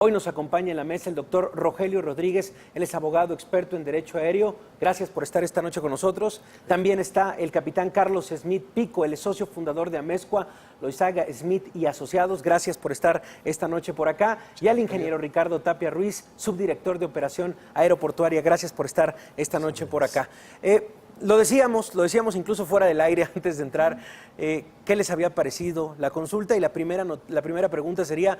Hoy nos acompaña en la mesa el doctor Rogelio Rodríguez, él es abogado experto en derecho aéreo. Gracias por estar esta noche con nosotros. También está el capitán Carlos Smith Pico, él es socio fundador de Amezcua, Loizaga, Smith y Asociados. Gracias por estar esta noche por acá. Y al ingeniero Ricardo Tapia Ruiz, subdirector de operación aeroportuaria. Gracias por estar esta noche por acá. Lo decíamos incluso fuera del aire antes de entrar, ¿qué les había parecido la consulta? Y la primera pregunta sería,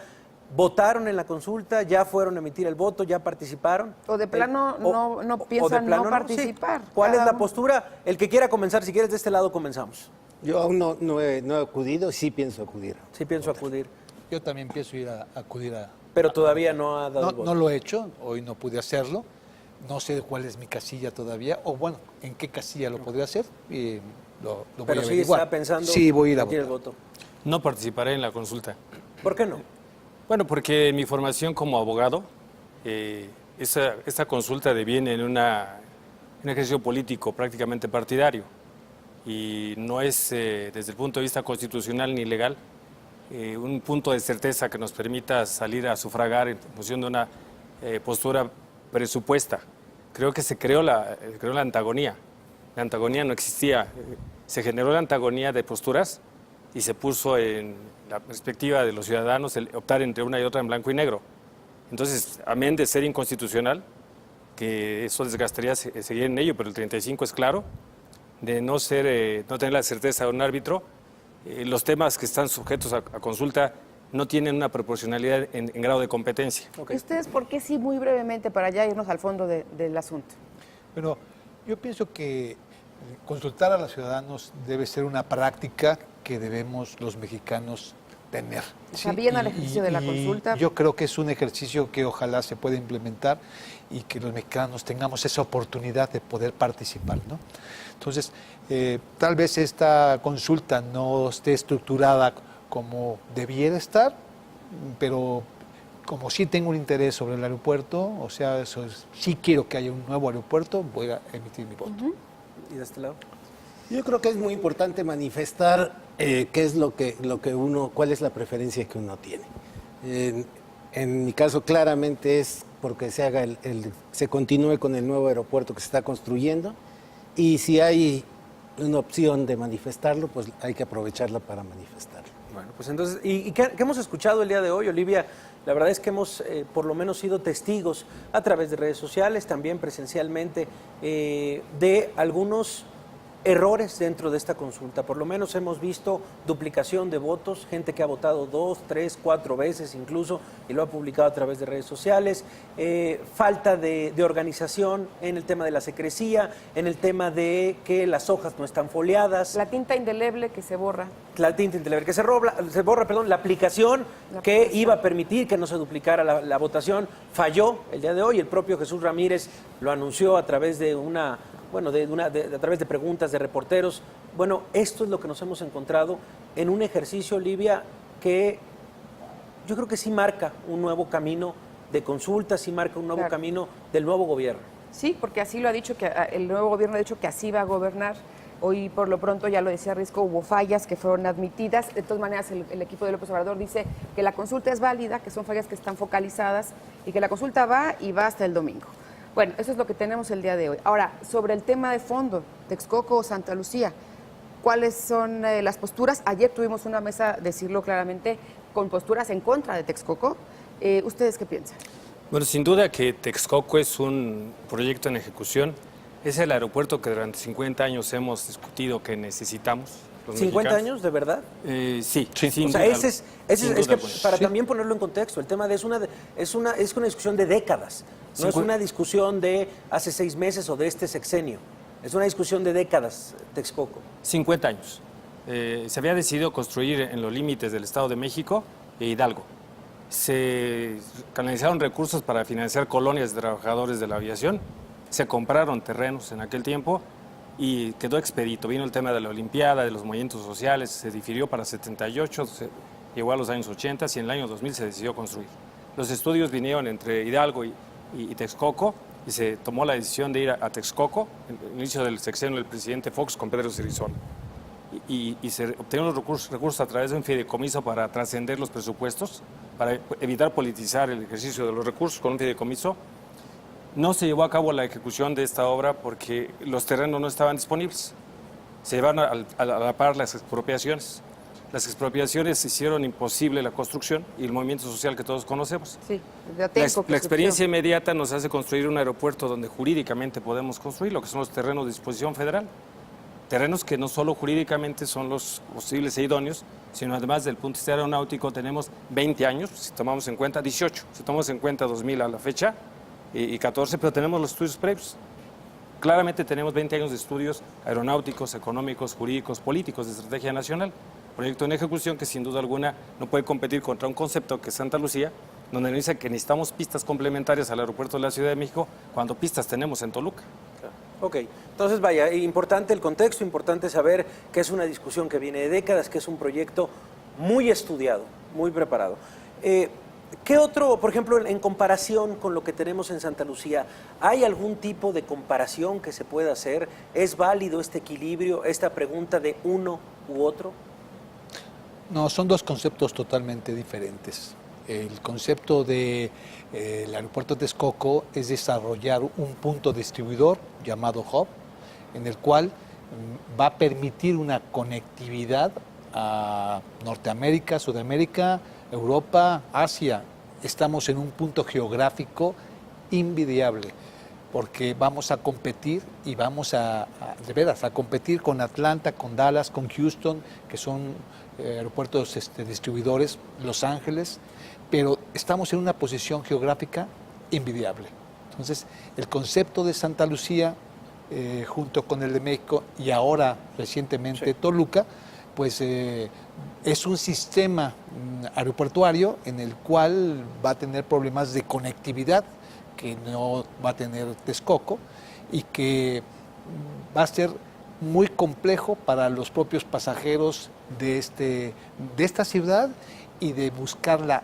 ¿votaron en la consulta? ¿Ya fueron a emitir el voto? ¿Ya participaron? ¿O de plano no piensan no participar? Sí. ¿Cuál es la postura? El que quiera comenzar, si quieres de este lado comenzamos. Yo aún no he acudido, sí pienso acudir. Sí pienso acudir. Yo también pienso ir a acudir a... Pero todavía no ha dado el voto. No lo he hecho, hoy no pude hacerlo. No sé cuál es mi casilla todavía, o bueno, en qué casilla lo podría hacer. Lo voy Pero a sí averiguar. está pensando sí, voy a ir a emitir el votar. voto. No participaré en la consulta. ¿Por qué no? Bueno, porque mi formación como abogado, esta consulta deviene en un ejercicio político prácticamente partidario y no es, desde el punto de vista constitucional ni legal, un punto de certeza que nos permita salir a sufragar en función de una postura presupuesta. Creo que se creó la antagonía. La antagonía no existía. Se generó la antagonía de posturas y se puso en la perspectiva de los ciudadanos el optar entre una y otra en blanco y negro. Entonces, amén de ser inconstitucional, que eso desgastaría seguir en ello, pero el 35 es claro, de no tener la certeza de un árbitro, los temas que están sujetos a consulta no tienen una proporcionalidad en grado de competencia. Okay. ¿Ustedes por qué sí, muy brevemente, para ya irnos al fondo del asunto? Bueno, yo pienso que consultar a los ciudadanos debe ser una práctica que debemos los mexicanos tener. ¿Está bien al ejercicio de la consulta? Yo creo que es un ejercicio que ojalá se pueda implementar y que los mexicanos tengamos esa oportunidad de poder participar, ¿no? Entonces, tal vez esta consulta no esté estructurada como debiera estar, pero como sí tengo un interés sobre el aeropuerto, o sea, sí quiero que haya un nuevo aeropuerto, voy a emitir mi voto. ¿Y de este lado? Yo creo que es muy importante manifestar qué es cuál es la preferencia que uno tiene. En mi caso claramente es porque se haga se continúe con el nuevo aeropuerto que se está construyendo, y si hay una opción de manifestarlo, pues hay que aprovecharla para manifestarlo. Bueno, pues entonces, ¿y qué hemos escuchado el día de hoy, Olivia? La verdad es que hemos por lo menos sido testigos a través de redes sociales, también presencialmente, de algunos errores dentro de esta consulta. Por lo menos hemos visto duplicación de votos, gente que ha votado 2, 3, 4 veces incluso, y lo ha publicado a través de redes sociales, falta de organización en el tema de la secrecía, en el tema de que las hojas no están foliadas. La tinta indeleble que se borra. La tinta indeleble que se borra, la aplicación que iba a permitir que no se duplicara la votación falló el día de hoy. El propio Jesús Ramírez lo anunció a través de a través de preguntas de reporteros. Bueno, esto es lo que nos hemos encontrado en un ejercicio, Olivia, que yo creo que sí marca un nuevo camino de consulta, sí marca un nuevo camino del nuevo gobierno. Sí, porque así lo ha dicho, que el nuevo gobierno ha dicho que así va a gobernar. Hoy, por lo pronto, ya lo decía Risco, hubo fallas que fueron admitidas. De todas maneras, el equipo de López Obrador dice que la consulta es válida, que son fallas que están focalizadas y que la consulta va y va hasta el domingo. Bueno, eso es lo que tenemos el día de hoy. Ahora, sobre el tema de fondo, Texcoco o Santa Lucía, ¿cuáles son las posturas? Ayer tuvimos una mesa, decirlo claramente, con posturas en contra de Texcoco. ¿Ustedes qué piensan? Bueno, sin duda que Texcoco es un proyecto en ejecución. Es el aeropuerto que durante 50 años hemos discutido que necesitamos. ¿50 años, de verdad? Sí. O sea, es que para también ponerlo en contexto, el tema es una discusión de décadas, no es una discusión de hace 6 meses o de este sexenio, es una discusión de décadas, Texcoco. 50 años. Se había decidido construir en los límites del Estado de México e Hidalgo. Se canalizaron recursos para financiar colonias de trabajadores de la aviación, se compraron terrenos en aquel tiempo y quedó expedito. Vino el tema de la Olimpiada, de los movimientos sociales, se difirió para 78, llegó a los años 80 y en el año 2000 se decidió construir. Los estudios vinieron entre Hidalgo y Texcoco y se tomó la decisión de ir a Texcoco, en el inicio del sexenio del presidente Fox con Pedro Cirizón. Y se obtenieron los recursos a través de un fideicomiso para trascender los presupuestos para evitar politizar el ejercicio de los recursos con un fideicomiso. No se llevó a cabo la ejecución de esta obra porque los terrenos no estaban disponibles. Se llevaron a la par las expropiaciones. Las expropiaciones hicieron imposible la construcción y el movimiento social que todos conocemos. Sí, La experiencia inmediata nos hace construir un aeropuerto donde jurídicamente podemos construir lo que son los terrenos de disposición federal. Terrenos que no solo jurídicamente son los posibles e idóneos, sino además desde el punto de vista aeronáutico tenemos 20 años, si tomamos en cuenta 18, si tomamos en cuenta 2000 a la fecha y 14, pero tenemos los estudios previos. Claramente tenemos 20 años de estudios aeronáuticos, económicos, jurídicos, políticos de estrategia nacional. Proyecto en ejecución que sin duda alguna no puede competir contra un concepto que es Santa Lucía, donde nos dice que necesitamos pistas complementarias al aeropuerto de la Ciudad de México cuando pistas tenemos en Toluca. Ok, entonces vaya, importante el contexto, importante saber que es una discusión que viene de décadas, que es un proyecto muy estudiado, muy preparado. ¿Qué otro, por ejemplo, en comparación con lo que tenemos en Santa Lucía, hay algún tipo de comparación que se pueda hacer? ¿Es válido este equilibrio, esta pregunta de uno u otro? No, son dos conceptos totalmente diferentes. El concepto del aeropuerto de Texcoco es desarrollar un punto distribuidor llamado hub, en el cual va a permitir una conectividad a Norteamérica, Sudamérica, Europa, Asia. Estamos en un punto geográfico invidiable, porque vamos a competir y vamos de veras, a competir con Atlanta, con Dallas, con Houston, que son aeropuertos distribuidores, Los Ángeles, pero estamos en una posición geográfica envidiable. Entonces, el concepto de Santa Lucía, junto con el de México y ahora recientemente Toluca, pues es un sistema aeroportuario en el cual va a tener problemas de conectividad que no va a tener Texcoco y que va a ser muy complejo para los propios pasajeros de esta ciudad y de buscar la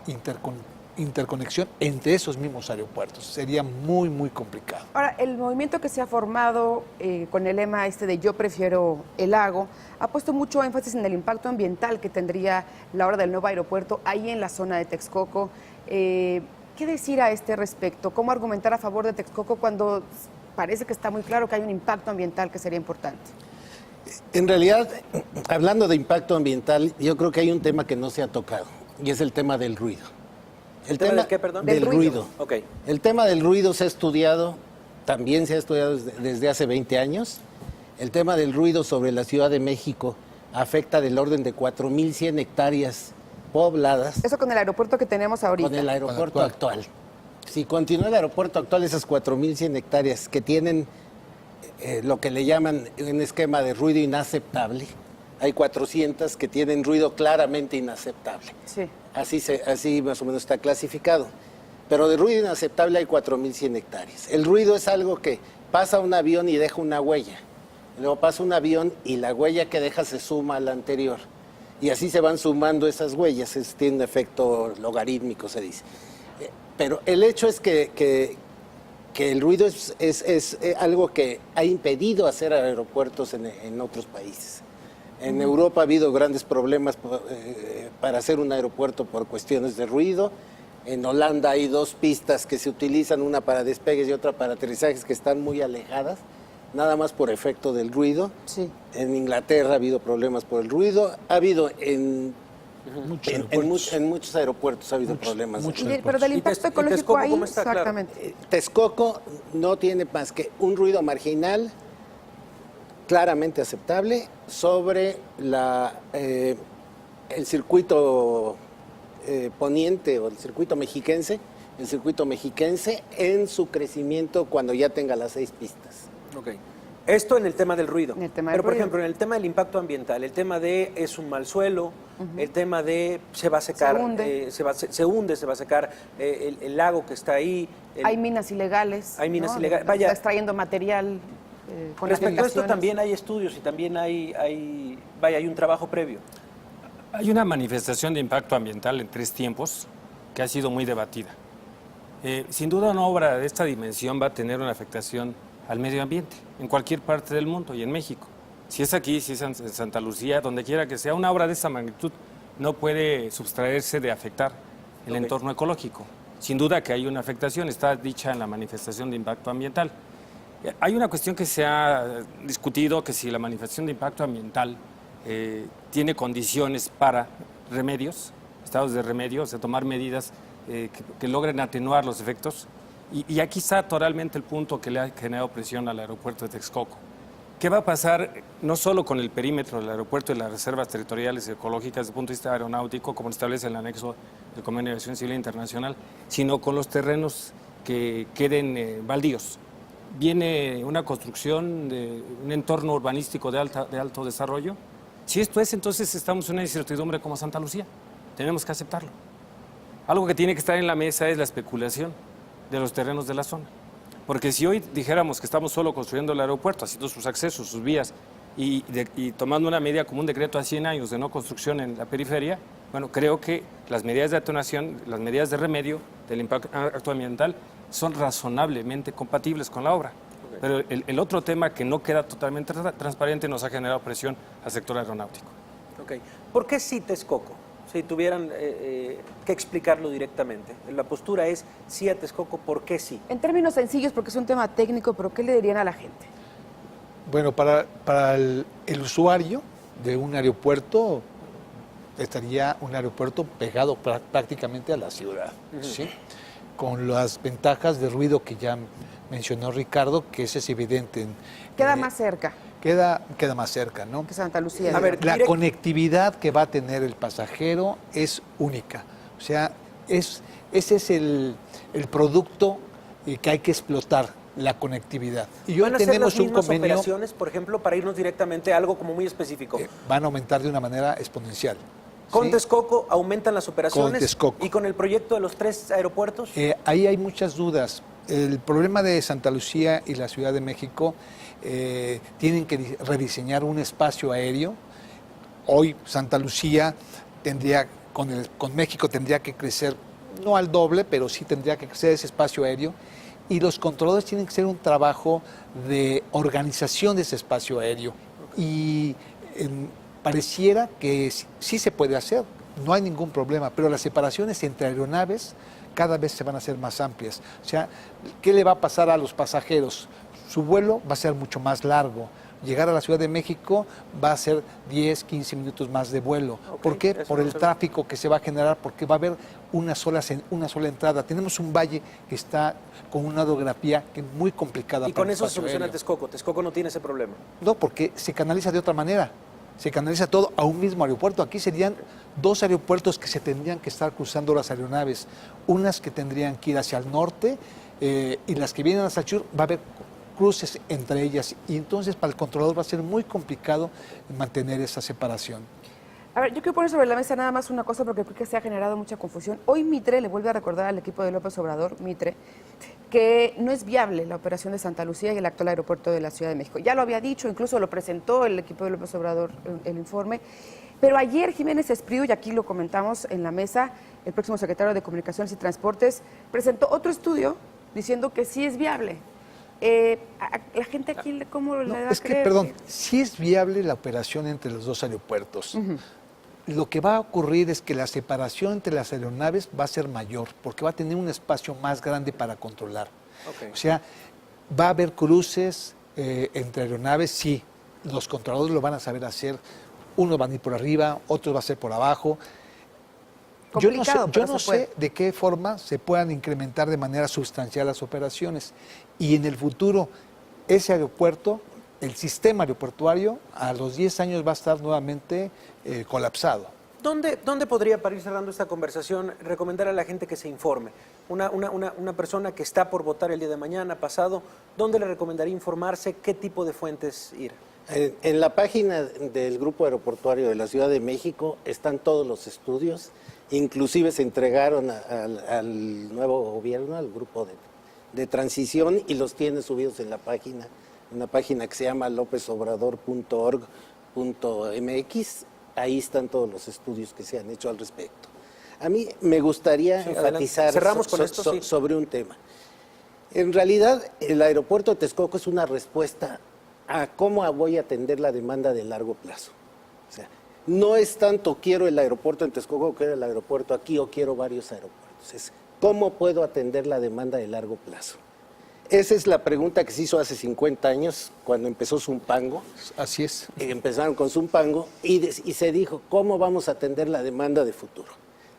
interconexión entre esos mismos aeropuertos. Sería muy, muy complicado. Ahora, el movimiento que se ha formado con el lema de yo prefiero el lago, ha puesto mucho énfasis en el impacto ambiental que tendría la obra del nuevo aeropuerto ahí en la zona de Texcoco. ¿Qué decir a este respecto? ¿Cómo argumentar a favor de Texcoco cuando parece que está muy claro que hay un impacto ambiental que sería importante? En realidad, hablando de impacto ambiental, yo creo que hay un tema que no se ha tocado, y es el tema del ruido. ¿El tema del qué, perdón? Del ruido. Okay. El tema del ruido se ha estudiado, también se ha estudiado desde hace 20 años. El tema del ruido sobre la Ciudad de México afecta del orden de 4.100 hectáreas pobladas. Eso con el aeropuerto que tenemos ahorita. Con el aeropuerto actual. Si continúa el aeropuerto actual, esas 4.100 hectáreas que tienen lo que le llaman un esquema de ruido inaceptable, hay 400 que tienen ruido claramente inaceptable. Sí. Así más o menos está clasificado. Pero de ruido inaceptable hay 4.100 hectáreas. El ruido es algo que pasa un avión y deja una huella. Luego pasa un avión y la huella que deja se suma a la anterior. Y así se van sumando esas huellas. Tiene un efecto logarítmico, se dice. Pero el hecho es que el ruido es algo que ha impedido hacer aeropuertos en otros países. En Europa ha habido grandes problemas para hacer un aeropuerto por cuestiones de ruido. En Holanda hay 2 pistas que se utilizan, una para despegues y otra para aterrizajes, que están muy alejadas, nada más por efecto del ruido. Sí. En Inglaterra ha habido problemas por el ruido. Ha habido en muchos aeropuertos ha habido problemas. Pero del impacto ecológico ahí, ¿cómo está? exactamente. Claro. Texcoco no tiene más que un ruido marginal claramente aceptable sobre el circuito poniente o el circuito mexiquense, en su crecimiento cuando ya tenga las 6 pistas. Okay. Esto en el tema del ruido. Pero, por ruido. ejemplo, en el tema del impacto ambiental, el tema de es un mal suelo, el tema de se va a secar, se hunde, se va a secar el lago que está ahí. Hay minas ilegales. Hay minas ¿no? ilegales. Está Vaya, extrayendo material con respecto a esto aplicaciones. también hay estudios y también hay un trabajo previo. Hay una manifestación de impacto ambiental en 3 tiempos que ha sido muy debatida. Sin duda una obra de esta dimensión va a tener una afectación al medio ambiente en cualquier parte del mundo y en México. Si es aquí, si es en Santa Lucía, donde quiera que sea, una obra de esa magnitud no puede sustraerse de afectar el entorno ecológico. Sin duda que hay una afectación, está dicha en la manifestación de impacto ambiental. Hay una cuestión que se ha discutido, que si la manifestación de impacto ambiental tiene condiciones para remedios, estados de remedios, de tomar medidas que logren atenuar los efectos. Y aquí está totalmente el punto que le ha generado presión al aeropuerto de Texcoco. ¿Qué va a pasar no solo con el perímetro del aeropuerto y las reservas territoriales ecológicas desde el punto de vista aeronáutico, como establece el anexo del Convenio de Aviación Civil Internacional, sino con los terrenos que queden baldíos? Viene una construcción de un entorno urbanístico de alto desarrollo. Si esto es, entonces estamos en una incertidumbre como Santa Lucía. Tenemos que aceptarlo. Algo que tiene que estar en la mesa es la especulación de los terrenos de la zona. Porque si hoy dijéramos que estamos solo construyendo el aeropuerto, haciendo sus accesos, sus vías, y tomando una medida como un decreto a 100 años de no construcción en la periferia, bueno, creo que las medidas de atenuación, las medidas de remedio del impacto ambiental son razonablemente compatibles con la obra. Pero el otro tema que no queda totalmente transparente nos ha generado presión al sector aeronáutico. Okay. ¿Por qué sí Texcoco? Si tuvieran que explicarlo directamente. La postura es sí a Texcoco, ¿por qué sí? En términos sencillos, porque es un tema técnico, pero ¿qué le dirían a la gente? Bueno, para el usuario de un aeropuerto, estaría un aeropuerto pegado prácticamente a la ciudad, ¿sí? Con las ventajas de ruido que ya mencionó Ricardo, que ese es evidente. Queda más cerca Queda más cerca, ¿no? que Santa Lucía. A ver, La conectividad que va a tener el pasajero es única. O sea, ese es el producto que hay que explotar, la conectividad. Y ¿Van a ser tenemos las un mismas convenio. operaciones, por ejemplo, para irnos directamente a algo como muy específico? Van a aumentar de una manera exponencial. Con ¿sí? Texcoco aumentan las operaciones. Con Texcoco. ¿Y con el proyecto de los 3 aeropuertos? Ahí hay muchas dudas. El problema de Santa Lucía y la Ciudad de México tienen que rediseñar un espacio aéreo. Hoy Santa Lucía tendría, con México tendría que crecer, no al doble, pero sí tendría que crecer ese espacio aéreo. Y los controladores tienen que hacer un trabajo de organización de ese espacio aéreo. Y pareciera que sí se puede hacer, no hay ningún problema, pero las separaciones entre aeronaves cada vez se van a hacer más amplias. O sea, ¿qué le va a pasar a los pasajeros? Su vuelo va a ser mucho más largo. Llegar a la Ciudad de México va a ser 10, 15 minutos más de vuelo. Okay, ¿Por qué? eso Por no el se ve. tráfico que se va a generar, porque va a haber una sola entrada. Tenemos un valle que está con una orografía que es muy complicada. Y para con el eso se espacio soluciona aéreo. Texcoco. Texcoco no tiene ese problema. No, porque se canaliza de otra manera. Se canaliza todo a un mismo aeropuerto. Aquí serían 2 aeropuertos que se tendrían que estar cruzando las aeronaves. Unas que tendrían que ir hacia el norte y las que vienen hacia el sur va a haber cruces entre ellas. Y entonces para el controlador va a ser muy complicado mantener esa separación. A ver, yo quiero poner sobre la mesa nada más una cosa porque creo que se ha generado mucha confusión. Hoy Mitre le vuelve a recordar al equipo de López Obrador, Mitre, que no es viable la operación de Santa Lucía y el actual aeropuerto de la Ciudad de México. Ya lo había dicho, incluso lo presentó el equipo de López Obrador, el informe. Pero ayer Jiménez Espriu, y aquí lo comentamos en la mesa, el próximo secretario de Comunicaciones y Transportes, presentó otro estudio diciendo que sí es viable. La gente aquí, ¿cómo le da a Es que, creer? perdón, sí es viable la operación entre los 2 aeropuertos. Lo que va a ocurrir es que la separación entre las aeronaves va a ser mayor, porque va a tener un espacio más grande para controlar. Okay. O sea, va a haber cruces entre aeronaves, sí, los controladores lo van a saber hacer. Unos van a ir por arriba, otros va a ser por abajo. Complicado, Yo pero no se puede. sé de qué forma se puedan incrementar de manera sustancial las operaciones. Y en el futuro, ese aeropuerto, el sistema aeroportuario, a los 10 años va a estar nuevamente colapsado. ¿Dónde podría, para ir cerrando esta conversación, recomendar a la gente que se informe? Una persona que está por votar el día de mañana, pasado, ¿dónde le recomendaría informarse? ¿Qué tipo de fuentes ir? En la página del Grupo Aeroportuario de la Ciudad de México están todos los estudios, inclusive se entregaron al nuevo gobierno, al grupo de transición, y los tiene subidos en la página, una página que se llama lopesobrador.org.mx. Ahí están todos los estudios que se han hecho al respecto. A mí me gustaría Sí, adelante. enfatizar Cerramos con esto, sí. sobre un tema. En realidad, el aeropuerto de Texcoco es una respuesta a cómo voy a atender la demanda de largo plazo. O sea, no es tanto quiero el aeropuerto en Texcoco, quiero el aeropuerto aquí o quiero varios aeropuertos. Es cómo puedo atender la demanda de largo plazo. Esa es la pregunta que se hizo hace 50 años, cuando empezó Zumpango. Así es. Empezaron con Zumpango y se dijo, ¿cómo vamos a atender la demanda de futuro?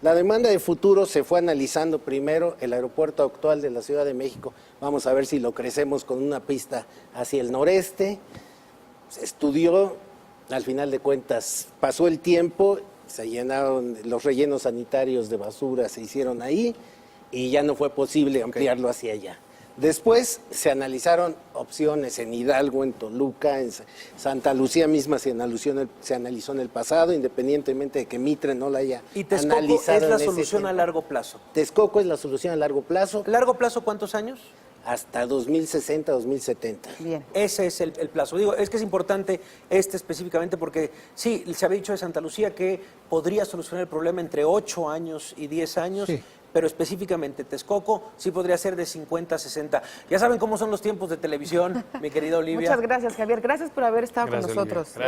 La demanda de futuro se fue analizando primero el aeropuerto actual de la Ciudad de México. Vamos a ver si lo crecemos con una pista hacia el noreste. Se estudió, al final de cuentas pasó el tiempo, se llenaron los rellenos sanitarios de basura, se hicieron ahí y ya no fue posible ampliarlo hacia allá. Después se analizaron opciones en Hidalgo, en Toluca, en Santa Lucía misma se analizó en el pasado, independientemente de que Mitre no la haya ¿Y Texcoco analizado es la en ese solución a tiempo. largo plazo? Texcoco es la solución a largo plazo, ¿Largo plazo cuántos años? hasta 2060, 2070. Bien. Ese es el plazo. Digo, es que es importante específicamente porque sí, se había dicho de Santa Lucía que podría solucionar el problema entre 8 años y 10 años. Sí. Pero específicamente Texcoco sí podría ser de 50 a 60. Ya saben cómo son los tiempos de televisión, mi querida Olivia. Muchas gracias, Javier. Gracias por haber estado Gracias, con nosotros. Olivia.